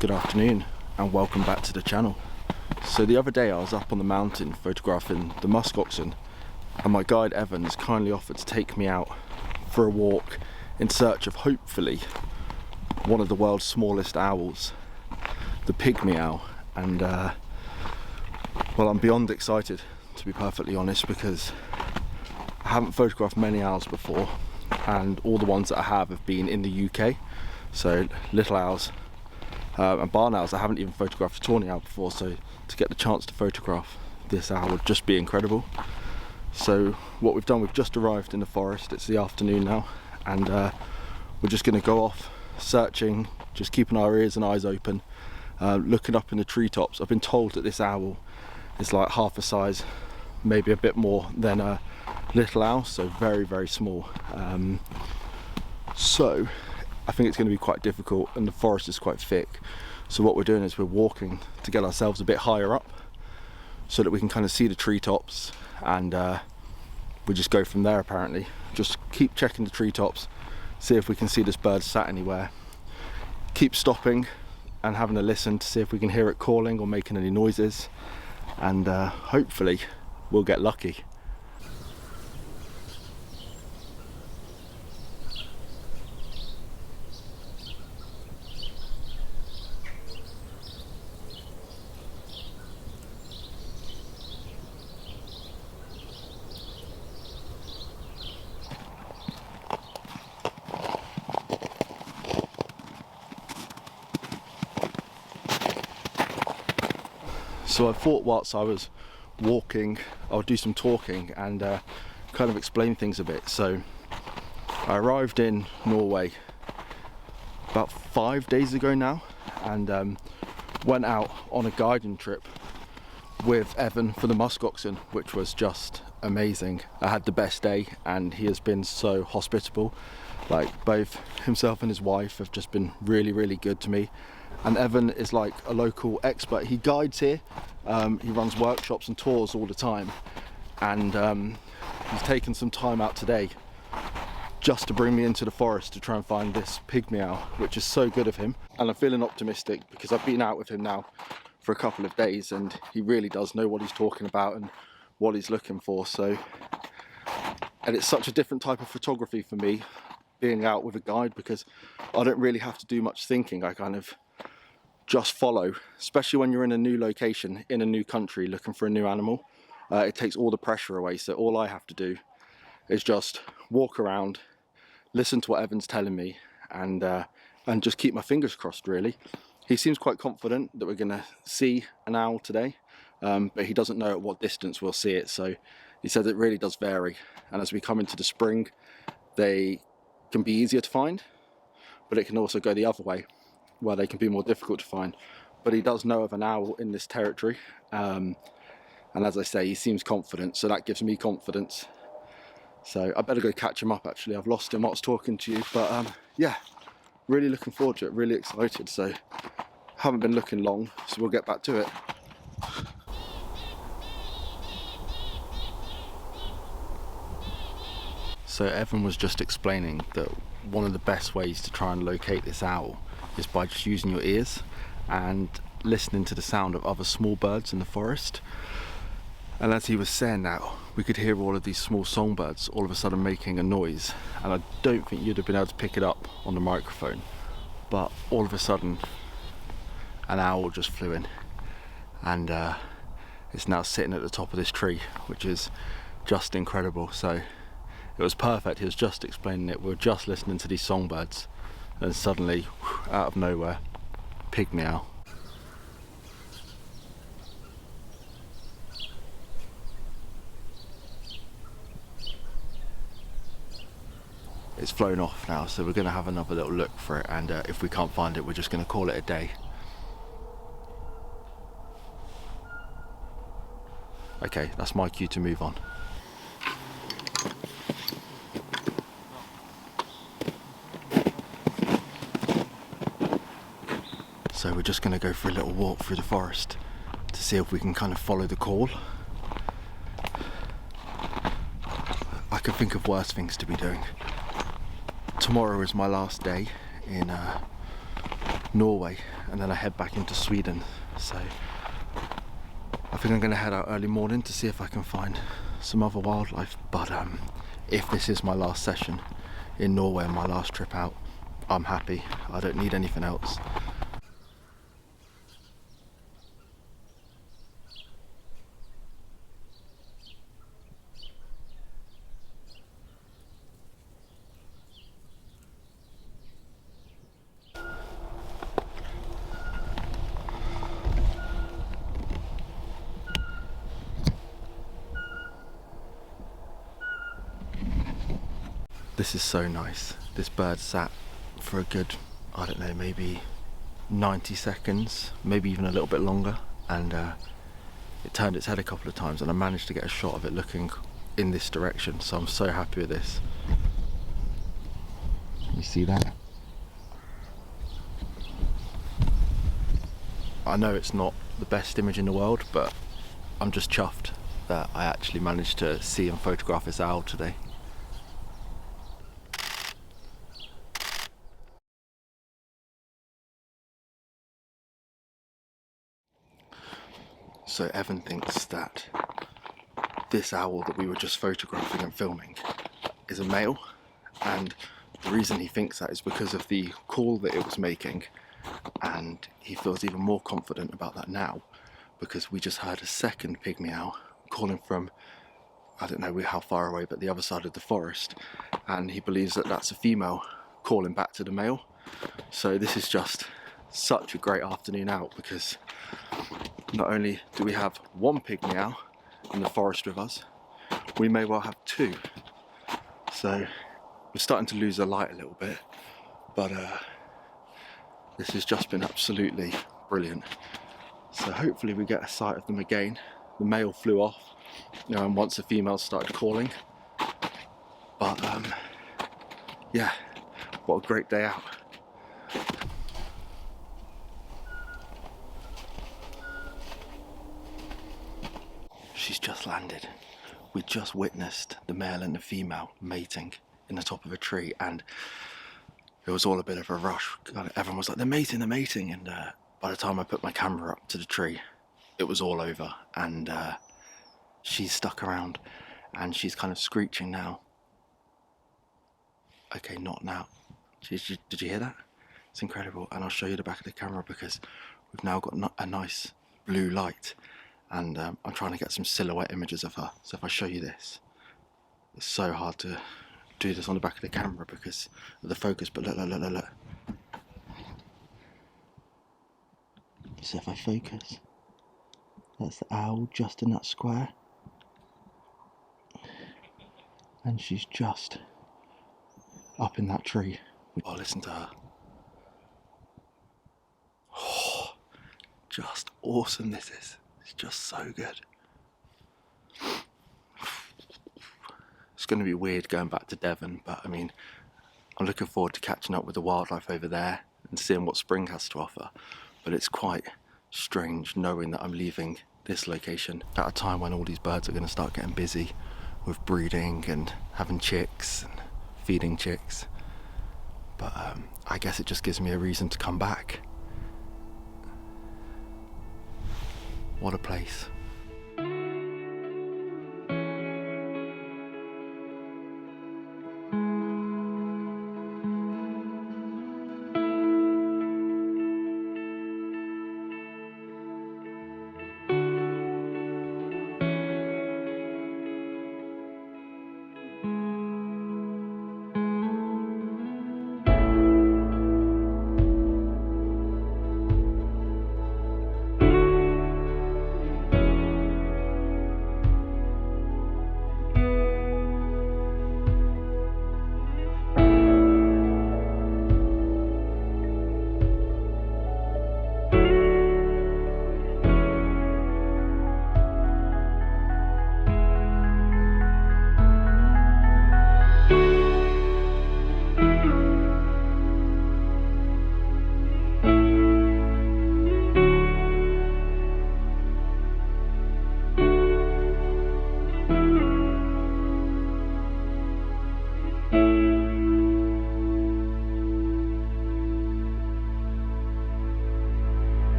Good afternoon and welcome back to the channel. So the other day I was up on the mountain photographing the musk oxen, and my guide Evan has kindly offered to take me out for a walk in search of hopefully one of the world's smallest owls, the pygmy owl. And well, I'm beyond excited, to be perfectly honest, because I haven't photographed many owls before, and all the ones that I have been in the UK. So little owls and barn owls. I haven't even photographed a tawny owl before, so to get the chance to photograph this owl would just be incredible. So what we've done, we've just arrived in the forest. It's the afternoon now, and we're just going to go off searching, just keeping our ears and eyes open, looking up in the treetops. I've been told that this owl is like half the size, maybe a bit more, than a little owl, so very, very small. So I think it's going to be quite difficult, and the forest is quite thick. So what we're doing is we're walking to get ourselves a bit higher up so that we can kind of see the treetops, and we just go from there apparently. Just keep checking the treetops, see if we can see this bird sat anywhere. Keep stopping and having a listen to see if we can hear it calling or making any noises, and hopefully we'll get lucky. So I thought whilst I was walking, I would do some talking and kind of explain things a bit. So I arrived in Norway about 5 days ago now, and went out on a guiding trip with Evan for the musk oxen, which was just amazing. I had the best day, and he has been so hospitable. Like, both himself and his wife have just been really, really good to me. And Evan is like a local expert. He guides here, he runs workshops and tours all the time, and he's taken some time out today just to bring me into the forest to try and find this pygmy owl, which is so good of him. And I'm feeling optimistic because I've been out with him now for a couple of days, and he really does know what he's talking about and what he's looking for. So, and it's such a different type of photography for me being out with a guide, because I don't really have to do much thinking. I kind of just follow, especially when you're in a new location, in a new country, looking for a new animal. It takes all the pressure away, so all I have to do is just walk around, listen to what Evan's telling me, and just keep my fingers crossed, really. He seems quite confident that we're going to see an owl today, but he doesn't know at what distance we'll see it, so he says it really does vary, and as we come into the spring, they can be easier to find, but it can also go the other way, where they can be more difficult to find. But he does know of an owl in this territory, and as I say, he seems confident, so that gives me confidence. So I better go catch him up. Actually, I've lost him whilst talking to you, but yeah, really looking forward to it, really excited. So haven't been looking long, so we'll get back to it. So Evan was just explaining that one of the best ways to try and locate this owl is by just using your ears and listening to the sound of other small birds in the forest. And as he was saying that, we could hear all of these small songbirds all of a sudden making a noise, and I don't think you'd have been able to pick it up on the microphone, but all of a sudden an owl just flew in, and it's now sitting at the top of this tree, which is just incredible. So it was perfect. He was just explaining it. We were just listening to these songbirds, and suddenly, out of nowhere, pygmy owl. It's flown off now, so we're going to have another little look for it, and if we can't find it, we're just going to call it a day. Okay, that's my cue to move on. So we're just going to go for a little walk through the forest to see if we can kind of follow the call. I can think of worse things to be doing. Tomorrow is my last day in Norway, and then I head back into Sweden. So I think I'm going to head out early morning to see if I can find some other wildlife. But if this is my last session in Norway and my last trip out, I'm happy. I don't need anything else. This is so nice. This bird sat for a good, I don't know, maybe 90 seconds, maybe even a little bit longer, and it turned its head a couple of times and I managed to get a shot of it looking in this direction, so I'm so happy with this. You see that? I know it's not the best image in the world, but I'm just chuffed that I actually managed to see and photograph this owl today. So Evan thinks that this owl that we were just photographing and filming is a male, and the reason he thinks that is because of the call that it was making, and he feels even more confident about that now because we just heard a second pygmy owl calling from, I don't know how far away, but the other side of the forest, and he believes that that's a female calling back to the male. So this is just such a great afternoon out, because not only do we have one pygmy owl in the forest with us, we may well have two. So we're starting to lose the light a little bit, but this has just been absolutely brilliant. So hopefully we get a sight of them again. The male flew off, and once the female started calling. But yeah, what a great day out. She's just landed. We just witnessed the male and the female mating in the top of a tree, and it was all a bit of a rush. Everyone was like, they're mating, and by the time I put my camera up to the tree, it was all over, and she's stuck around and she's kind of screeching now. Okay, not now. Did you hear that? It's incredible, and I'll show you the back of the camera because we've now got a nice blue light, and I'm trying to get some silhouette images of her. So if I show you this, it's so hard to do this on the back of the camera because of the focus, but look. So if I focus, that's the owl just in that square, and she's just up in that tree. Oh, listen to her. Oh, just awesome this is. It's just so good. It's going to be weird going back to Devon, but I mean, I'm looking forward to catching up with the wildlife over there and seeing what spring has to offer. But it's quite strange knowing that I'm leaving this location at a time when all these birds are going to start getting busy with breeding and having chicks and feeding chicks. But I guess it just gives me a reason to come back. What a place.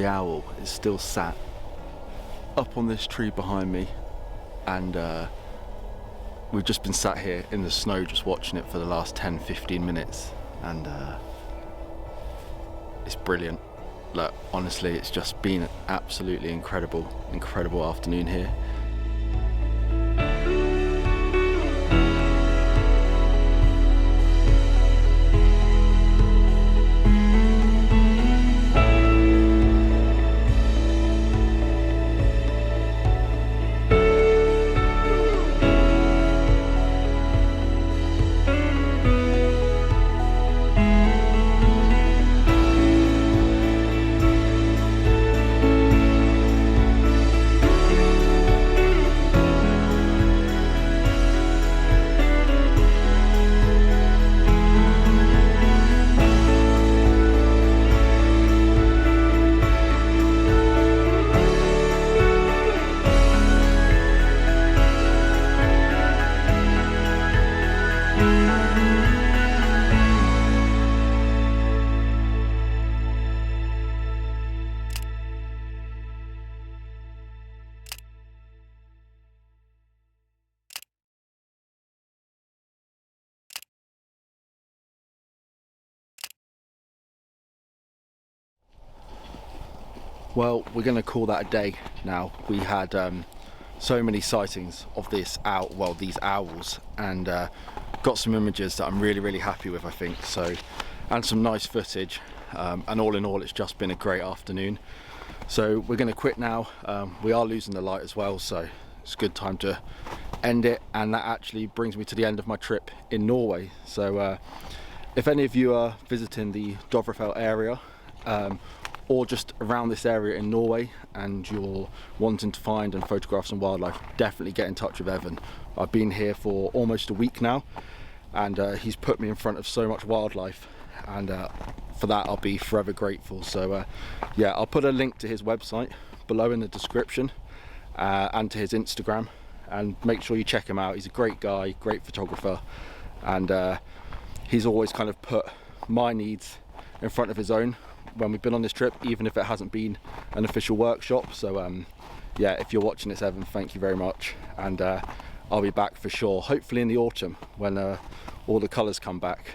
owl is still sat up on this tree behind me, and we've just been sat here in the snow just watching it for the last 10-15 minutes, and it's brilliant. Look, honestly, it's just been an absolutely incredible afternoon here. Well, we're going to call that a day now. We had so many sightings of these owls, and got some images that I'm really happy with, I think. So, and some nice footage, and all in all, it's just been a great afternoon. So we're going to quit now. We are losing the light as well, so it's a good time to end it. And that actually brings me to the end of my trip in Norway. So if any of you are visiting the Dovrefell area, or just around this area in Norway, and you're wanting to find and photograph some wildlife, definitely get in touch with Evan. I've been here for almost a week now, and he's put me in front of so much wildlife, and for that I'll be forever grateful. So yeah, I'll put a link to his website below in the description, and to his Instagram, and make sure you check him out. He's a great guy, great photographer, and he's always kind of put my needs in front of his own when we've been on this trip, even if it hasn't been an official workshop. So yeah, if you're watching this, Evan, thank you very much, and I'll be back for sure, hopefully in the autumn when all the colours come back,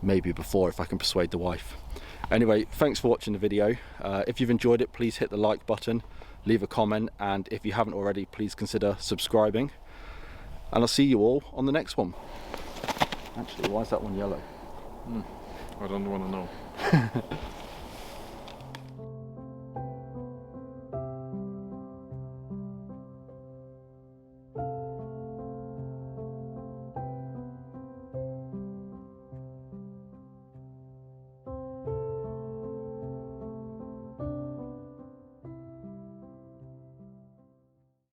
maybe before if I can persuade the wife. Anyway, thanks for watching the video. If you've enjoyed it, please hit the like button, leave a comment, and if you haven't already, please consider subscribing, and I'll see you all on the next one. Actually, why is that one yellow? I don't want to know.